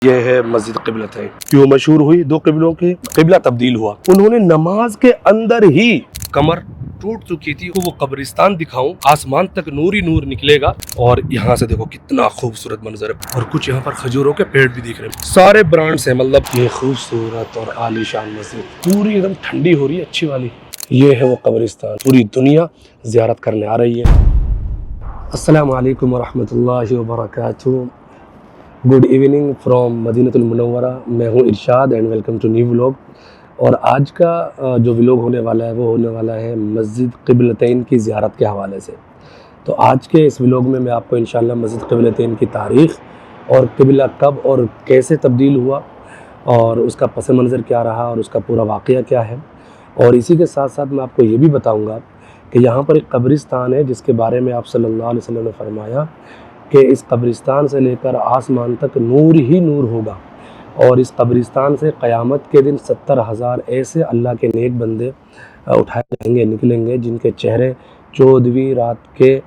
یہ ہے مسجد قبلتین، کیوں مشہور ہوئی؟ دو قبلوں کے قبلہ تبدیل ہوا۔ انہوں نے نماز کے اندر ہی کمر ٹوٹ چکی تھی، وہ قبرستان دکھاؤں، آسمان تک نور ہی نور نکلے گا، اور یہاں سے دیکھو کتنا خوبصورت منظر ہے، اور کچھ یہاں پر کھجوروں کے پیڑ بھی دکھ رہے ہیں، سارے برانڈز ہیں، مطلب یہ خوبصورت اور عالی شان مسجد پوری ایک دم ٹھنڈی ہو رہی ہے، اچھی والی۔ یہ ہے وہ قبرستان، پوری دنیا زیارت کرنے آ رہی ہے۔ السلام علیکم ورحمۃ اللہ وبرکاتہ، good evening from Madinah Munawwarah. میں ہوں Irshad and welcome to new vlog. اور آج کا جو ولاگ ہونے والا ہے وہ ہونے والا ہے مسجد قبلتین کی زیارت کے حوالے سے۔ تو آج کے اس ولاگ میں آپ کو انشاءاللہ مسجد قبلتین کی تاریخ اور قبلہ کب اور کیسے تبدیل ہوا اور اس کا پس منظر کیا رہا اور اس کا پورا واقعہ کیا ہے، اور اسی کے ساتھ ساتھ میں آپ کو یہ بھی بتاؤں گا کہ یہاں پر ایک قبرستان ہے جس کے بارے میں آپ صلی اللہ علیہ وسلم نے فرمایا کہ اس قبرستان سے لے کر آسمان تک نور ہی نور ہوگا، اور اس قبرستان سے قیامت کے دن 70,000 ایسے اللہ کے نیک بندے اٹھائے جائیں گے، نکلیں گے، جن کے چہرے 14ویں رات کے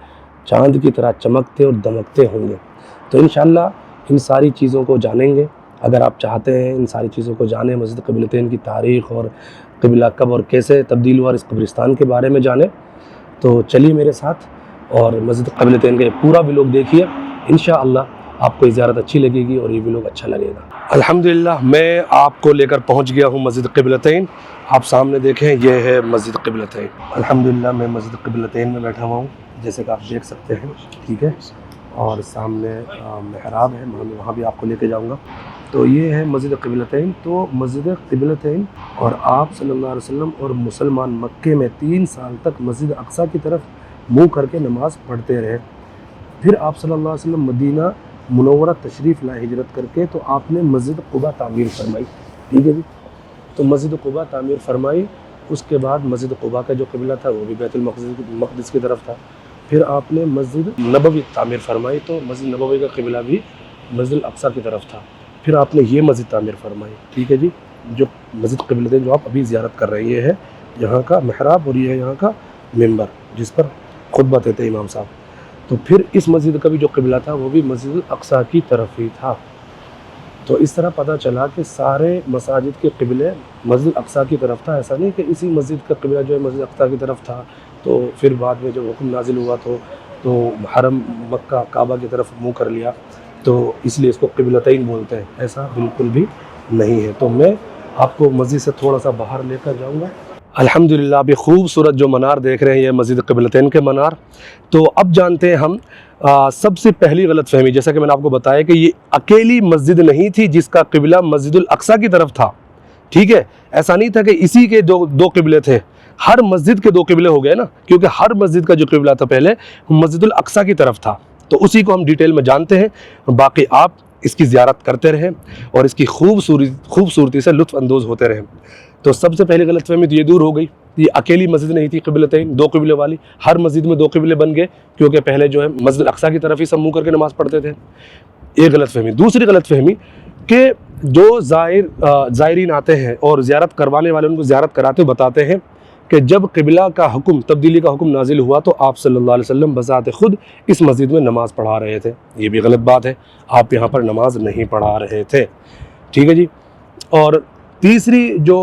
چاند کی طرح چمکتے اور دمکتے ہوں گے۔ تو انشاءاللہ ان ساری چیزوں کو جانیں گے۔ اگر آپ چاہتے ہیں ان ساری چیزوں کو جانیں، مسجد قبلتین کی تاریخ اور قبلہ کب اور کیسے تبدیل ہوا اور اس قبرستان کے بارے میں جانیں، تو چلیے میرے ساتھ اور مسجد قبلتین کا یہ پورا ولاگ دیکھیے۔ انشاءاللہ آپ کو یہ زیارت اچھی لگے گی اور یہ ولاگ اچھا لگے گا۔ الحمدللہ میں آپ کو لے کر پہنچ گیا ہوں مسجد قبلتین۔ آپ سامنے دیکھیں، یہ ہے مسجد قبلتین۔ الحمدللہ میں مسجد قبلتین میں بیٹھا ہوا ہوں، جیسے کہ آپ دیکھ سکتے ہیں، ٹھیک ہے، اور سامنے محراب ہے، میں وہاں بھی آپ کو لے کے جاؤں گا۔ تو یہ ہے مسجد قبلتین۔ تو مسجد قبلتین اور آپ صلی اللہ علیہ وسلم اور مسلمان مکے میں 3 سال تک مسجد اقصیٰ کی طرف منہ کر کے نماز پڑھتے رہے۔ پھر آپ صلی اللہ علیہ وسلم مدینہ منورہ تشریف لائے ہجرت کر کے، تو آپ نے مسجد قباء تعمیر فرمائی، ٹھیک ہے جی۔ تو مسجد قباء تعمیر فرمائی، اس کے بعد مسجد قباء کا جو قبلہ تھا وہ بھی بیت المقدس کی طرف تھا۔ پھر آپ نے مسجد نبوی تعمیر فرمائی، تو مسجد نبوی کا قبلہ بھی مسجد الاقصیٰ کی طرف تھا۔ پھر آپ نے یہ مسجد تعمیر فرمائی، ٹھیک ہے جی، جو مسجد قبلتین جو آپ ابھی زیارت کر رہے ہیں، یہ ہے یہاں کا محراب اور یہ ہے یہاں کا ممبر جس پر خطبہ دیتے ہیں امام صاحب۔ تو پھر اس مسجد کا بھی جو قبلہ تھا وہ بھی مسجد الاقصیٰ کی طرف ہی تھا۔ تو اس طرح پتہ چلا کہ سارے مساجد کے قبلے مسجد الاقصیٰ کی طرف تھا۔ ایسا نہیں کہ اسی مسجد کا قبلہ جو ہے مسجد الاقصیٰ کی طرف تھا، تو پھر بعد میں جب حکم نازل ہوا تو حرم مکہ کعبہ کی طرف منہ کر لیا، تو اس لیے اس کو قبلتین بولتے ہیں۔ ایسا بالکل بھی نہیں ہے۔ تو میں آپ کو مسجد سے تھوڑا سا باہر لے کر جاؤں گا۔ الحمدللہ ابھی خوبصورت جو منار دیکھ رہے ہیں یہ مسجد قبلتین کے منار۔ تو اب جانتے ہیں ہم سب سے پہلی غلط فہمی، جیسا کہ میں نے آپ کو بتایا کہ یہ اکیلی مسجد نہیں تھی جس کا قبلہ مسجد الاقصیٰ کی طرف تھا، ٹھیک ہے۔ ایسا نہیں تھا کہ اسی کے دو قبلے تھے، ہر مسجد کے 2 قبلے ہو گئے نا، کیونکہ ہر مسجد کا جو قبلہ تھا پہلے مسجد الاقصیٰ کی طرف تھا۔ تو اسی کو ہم ڈیٹیل میں جانتے ہیں، باقی آپ اس کی زیارت کرتے رہیں اور اس کی خوبصورتی سے لطف اندوز ہوتے رہیں۔ تو سب سے پہلی غلط فہمی تو یہ دور ہو گئی، یہ اکیلی مسجد نہیں تھی قبلتین، 2 قبلے والی، ہر مسجد میں 2 قبلے بن گئے، کیونکہ پہلے جو ہے مسجد الاقصیٰ کی طرف ہی سب منہ کر کے نماز پڑھتے تھے۔ یہ غلط فہمی۔ دوسری غلط فہمی کہ جو زائرین آتے ہیں اور زیارت کروانے والے ان کو زیارت کراتے ہوئے بتاتے ہیں کہ جب قبلہ کا حکم، تبدیلی کا حکم نازل ہوا تو آپ صلی اللہ علیہ وسلم بذات خود اس مسجد میں نماز پڑھا رہے تھے۔ یہ بھی غلط بات ہے، آپ یہاں پر نماز نہیں پڑھا رہے تھے، ٹھیک ہے جی۔ اور تیسری جو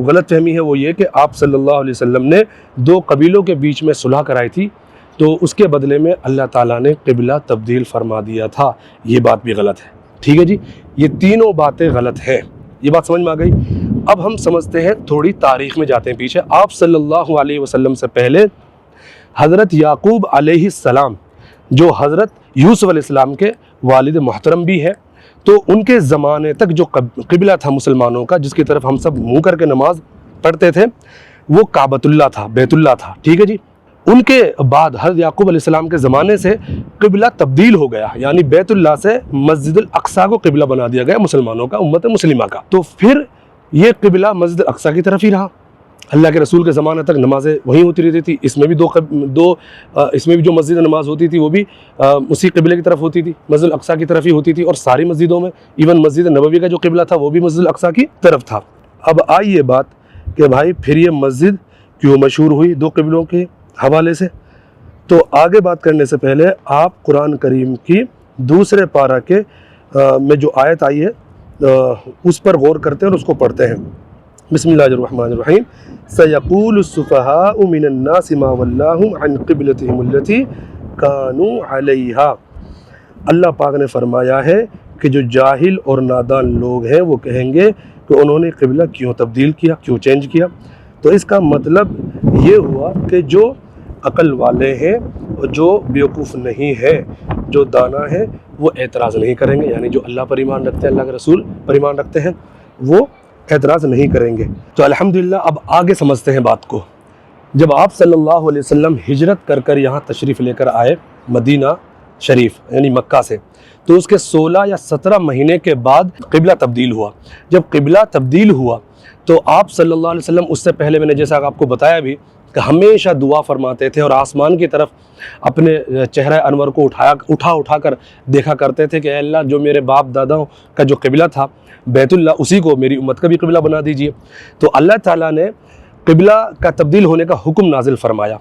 غلط فہمی ہے وہ یہ کہ آپ صلی اللہ علیہ وسلم نے 2 قبیلوں کے بیچ میں صلح کرائی تھی، تو اس کے بدلے میں اللہ تعالیٰ نے قبلہ تبدیل فرما دیا تھا۔ یہ بات بھی غلط ہے، ٹھیک ہے جی۔ یہ تینوں باتیں غلط ہیں، یہ بات سمجھ میں آ گئی۔ اب ہم سمجھتے ہیں، تھوڑی تاریخ میں جاتے ہیں پیچھے۔ آپ صلی اللہ علیہ وسلم سے پہلے حضرت یعقوب علیہ السلام، جو حضرت یوسف علیہ السلام کے والد محترم بھی ہے، تو ان کے زمانے تک جو قبلہ تھا مسلمانوں کا، جس کی طرف ہم سب منہ کر کے نماز پڑھتے تھے، وہ کعبۃ اللہ تھا، بیت اللہ تھا، ٹھیک ہے جی۔ ان کے بعد حضرت یعقوب علیہ السلام کے زمانے سے قبلہ تبدیل ہو گیا، یعنی بیت اللہ سے مسجد الاقصیٰ کو قبلہ بنا دیا گیا مسلمانوں کا، امت مسلمہ کا۔ تو پھر یہ قبلہ مسجد الاقصیٰ کی طرف ہی رہا۔ اللہ کے رسول کے زمانے تک نمازیں وہیں ہوتی رہتی تھی۔ اس میں بھی اس میں بھی جو مسجد نماز ہوتی تھی وہ بھی اسی قبلے کی طرف ہوتی تھی، مسجد الاقصیٰ کی طرف ہی ہوتی تھی، اور ساری مسجدوں میں ایون مسجد نبوی کا جو قبلہ تھا وہ بھی مسجد الاقصیٰ کی طرف تھا۔ اب آئی یہ بات کہ بھائی پھر یہ مسجد کیوں مشہور ہوئی 2 قبلوں کے حوالے سے؟ تو آگے بات کرنے سے پہلے آپ قرآن کریم کی دوسرے پارہ کے میں جو آیت آئی ہے اس پر غور کرتے ہیں اور اس کو پڑھتے ہیں۔ بسم اللہ الرحمن الرحیم۔ سیقول السفہاء من الناس ما ولاہم عن قبلتہم التی کانوا علیہا۔ اللہ پاک نے فرمایا ہے کہ جو جاہل اور نادان لوگ ہیں وہ کہیں گے کہ انہوں نے قبلہ کیوں تبدیل کیا، کیوں چینج کیا۔ تو اس کا مطلب یہ ہوا کہ جو عقل والے ہیں اور جو بیوقوف نہیں ہیں، جو دانا ہیں، وہ اعتراض نہیں کریں گے، یعنی جو اللہ پر ایمان رکھتے ہیں، اللہ کے رسول پر ایمان رکھتے ہیں، وہ اعتراض نہیں کریں گے۔ تو الحمدللہ اب آگے سمجھتے ہیں بات کو۔ جب آپ صلی اللہ علیہ وسلم ہجرت کر یہاں تشریف لے کر آئے مدینہ شریف یعنی مکہ سے، تو اس کے 16 یا 17 مہینے کے بعد قبلہ تبدیل ہوا۔ جب قبلہ تبدیل ہوا تو آپ صلی اللہ علیہ وسلم اس سے پہلے میں نے جیسا آپ کو بتایا بھی کہ ہمیشہ دعا فرماتے تھے اور آسمان کی طرف اپنے چہرہ انور کو اٹھا کر دیکھا کرتے تھے کہ اے اللہ جو میرے باپ داداؤں کا جو قبلہ تھا بیت اللہ، اسی کو میری امت کا بھی قبلہ بنا دیجئے۔ تو اللہ تعالیٰ نے قبلہ کا تبدیل ہونے کا حکم نازل فرمایا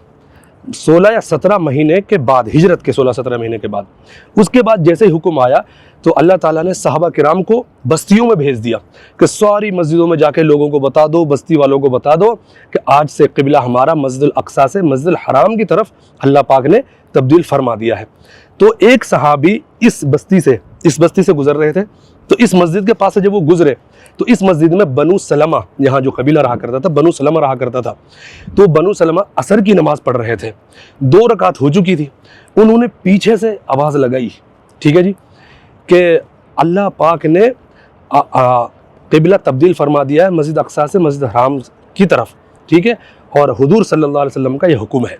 16 یا 17 مہینے کے بعد، ہجرت کے 16-17 مہینے کے بعد۔ اس کے بعد جیسے ہی حکم آیا تو اللہ تعالیٰ نے صحابہ کرام کو بستیوں میں بھیج دیا کہ ساری مسجدوں میں جا کے لوگوں کو بتا دو، بستی والوں کو بتا دو کہ آج سے قبلہ ہمارا مسجد الاقصیٰ سے مسجد الحرام کی طرف اللہ پاک نے تبدیل فرما دیا ہے۔ تو ایک صحابی اس بستی سے گزر رہے تھے، تو اس مسجد کے پاس سے جب وہ گزرے تو اس مسجد میں بنو سلمہ، یہاں جو قبیلہ رہا کرتا تھا بنو سلمہ رہا کرتا تھا، تو بنو سلمہ عصر کی نماز پڑھ رہے تھے، 2 رکعت ہو چکی تھی۔ انہوں نے پیچھے سے آواز لگائی، ٹھیک ہے جی، کہ اللہ پاک نے قبلہ تبدیل فرما دیا ہے مسجد اقصیٰ سے مسجد حرام کی طرف، ٹھیک ہے، اور حضور صلی اللہ علیہ وسلم کا یہ حکم ہے۔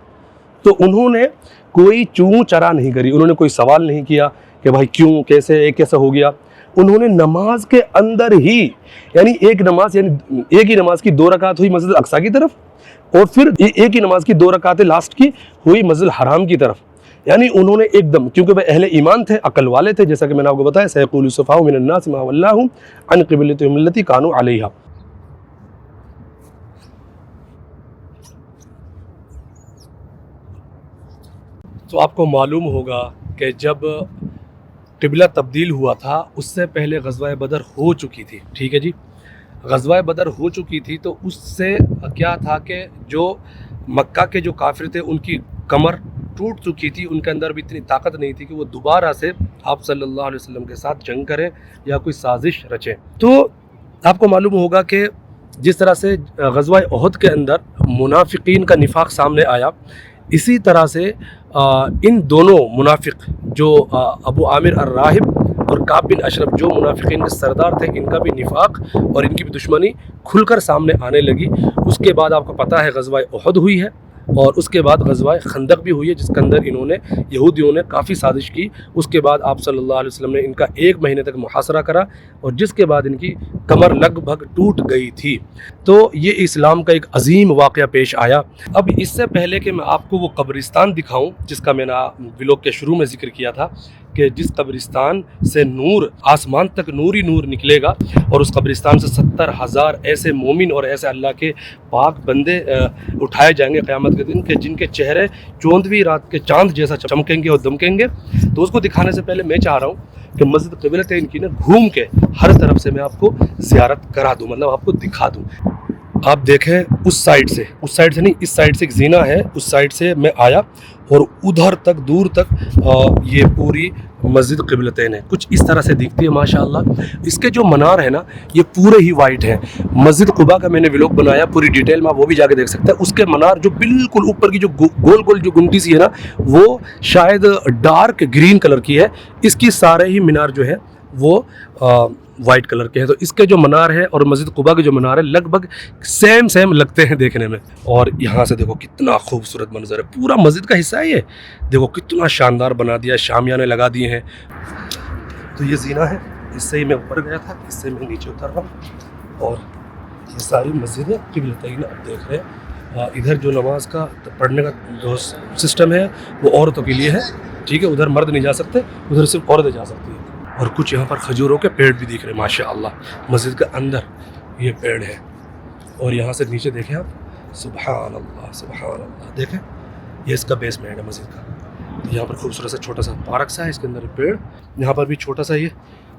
تو انہوں نے کوئی چوں چرا نہیں کری، انہوں نے کوئی سوال نہیں کیا کہ بھائی کیوں، کیسے ہو گیا۔ انہوں نے نماز کے اندر ہی یعنی ایک ہی نماز کی 2 رکعت ہوئی مسجد اقصیٰ کی طرف، اور پھر ایک ہی نماز کی 2 رکعتیں لاسٹ کی ہوئی مسجد الحرام کی طرف، یعنی انہوں نے ایک دم، کیونکہ وہ اہل ایمان تھے، عقل والے تھے، جیسا کہ میں نے آپ کو بتایا سیقول السفہاء من الناس ما ولاہم عن قبلتہم التی کانوا علیہا۔ تو آپ کو معلوم ہوگا کہ جب قبلہ تبدیل ہوا تھا اس سے پہلے غزوہ بدر ہو چکی تھی، ٹھیک ہے جی، غزوہ بدر ہو چکی تھی، تو اس سے کیا تھا کہ جو مکہ کے جو کافر تھے ان کی کمر ٹوٹ چکی تھی، ان کے اندر بھی اتنی طاقت نہیں تھی کہ وہ دوبارہ سے آپ صلی اللہ علیہ وسلم کے ساتھ جنگ کریں یا کوئی سازش رچیں۔ تو آپ کو معلوم ہوگا کہ جس طرح سے غزوہ احد کے اندر منافقین کا نفاق سامنے آیا، اسی طرح سے ان دونوں منافق جو ابو عامر الراہب اور کعب بن اشرف جو منافقین کے سردار تھے، ان کا بھی نفاق اور ان کی بھی دشمنی کھل کر سامنے آنے لگی۔ اس کے بعد آپ کو پتہ ہے غزوہ احد ہوئی ہے، اور اس کے بعد غزوہ خندق بھی ہوئی ہے، جس کے اندر یہودیوں نے کافی سازش کی۔ اس کے بعد آپ صلی اللہ علیہ وسلم نے ان کا 1 مہینے تک محاصرہ کرا، اور جس کے بعد ان کی کمر لگ بھگ ٹوٹ گئی تھی۔ تو یہ اسلام کا ایک عظیم واقعہ پیش آیا۔ اب اس سے پہلے کہ میں آپ کو وہ قبرستان دکھاؤں جس کا میں نے ولاگ کے شروع میں ذکر کیا تھا کہ جس قبرستان سے نور آسمان تک نور ہی نور نکلے گا، اور اس قبرستان سے 70,000 ایسے مومن اور ایسے اللہ کے پاک بندے اٹھائے جائیں گے قیامت کے دن کہ جن کے چہرے 14ویں رات کے چاند جیسا چمکیں گے اور دمکیں گے۔ تو اس کو دکھانے سے پہلے میں چاہ رہا ہوں کہ مسجد قبلتین کی گھوم کے ہر طرف سے میں آپ کو زیارت کرا دوں، مطلب آپ کو دکھا دوں۔ آپ دیکھیں اس سائڈ سے نہیں، اس سائڈ سے ایک زینہ ہے، اس سائڈ سے میں آیا اور ادھر تک دور تک یہ پوری مسجد قبلتین ہے، کچھ اس طرح سے دکھتی ہے ماشاءاللہ۔ اس کے جو منار ہے نا یہ پورے ہی وائٹ ہیں۔ مسجد قباء کا میں نے ولاگ بنایا پوری ڈیٹیل میں، آپ وہ بھی جا کے دیکھ سکتے ہیں۔ اس کے منار جو بالکل اوپر کی جو گول جو گنٹی سی ہے نا، وہ شاید ڈارک گرین کلر کی ہے، اس کی سارے ہی مینار جو ہے وہ وائٹ کلر کے ہیں۔ تو اس کے جو منار ہے اور مسجد قباء کے جو منار ہے لگ بھگ سیم لگتے ہیں دیکھنے میں۔ اور یہاں سے دیکھو کتنا خوبصورت منظر ہے، پورا مسجد کا حصہ ہے یہ، دیکھو کتنا شاندار بنا دیا، شامیانے لگا دیے ہیں۔ تو یہ زینہ ہے، اس سے ہی میں اوپر گیا تھا، اس سے میں نیچے اتر رہا ہوں، اور یہ ساری مسجد قبلتین آپ دیکھ رہے ہیں۔ ادھر جو نماز کا پڑھنے کا جو سسٹم ہے وہ عورتوں کے لیے ہے، ٹھیک ہے، ادھر مرد نہیں جا سکتے، ادھر صرف عورتیں جا سکتی ہیں۔ اور کچھ یہاں پر کھجوروں کے پیڑ بھی دکھ رہے ہیں ماشاءاللہ، مسجد کے اندر یہ پیڑ ہے۔ اور یہاں سے نیچے دیکھیں آپ، سبحان اللہ، دیکھیں یہ اس کا بیسمنٹ ہے مسجد کا۔ یہاں پر خوبصورت سا چھوٹا سا پارک سا ہے، اس کے اندر پیڑ، یہاں پر بھی چھوٹا سا یہ